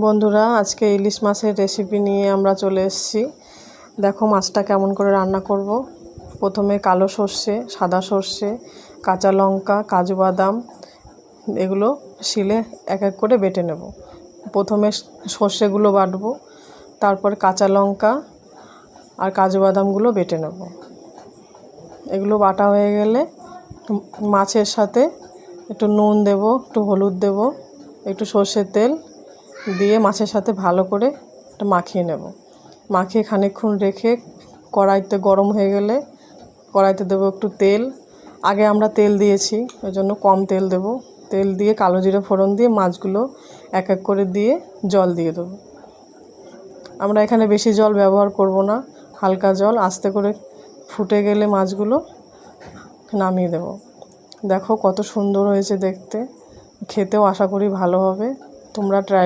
বন্ধুরা, আজকে ইলিশ মাছের রেসিপি নিয়ে আমরা চলে এসেছি। দেখো মাছটা কেমন করে রান্না করব। প্রথমে কালো সর্ষে, সাদা সর্ষে, কাঁচা লঙ্কা, কাজু বাদাম এগুলো শিলে এক এক করে বেটে নেব। প্রথমে সর্ষেগুলো বাটবো, তারপর কাঁচা লঙ্কা আর কাজু বাদামগুলো বেটে নেব। এগুলো বাটা হয়ে গেলে মাছের সাথে একটু নুন দেব, একটু হলুদ দেব, একটু সর্ষের তেল দিয়ে মাছের সাথে ভালো করে একটু মাখিয়ে নেব। মাখিয়ে খানিকক্ষণ রেখে কড়াইতে গরম হয়ে গেলে কড়াইতে দেবো একটু তেল। আগে আমরা তেল দিয়েছি, ওই জন্য কম তেল দেব। তেল দিয়ে কালো জিরে ফোড়ন দিয়ে মাছগুলো এক এক করে দিয়ে জল দিয়ে দেবো। আমরা এখানে বেশি জল ব্যবহার করব না, হালকা জল। আস্তে করে ফুটে গেলে মাছগুলো নামিয়ে দেব। দেখো কত সুন্দর হয়েছে দেখতে, খেতেও আশা করি ভালো হবে। তোমরা ট্রাই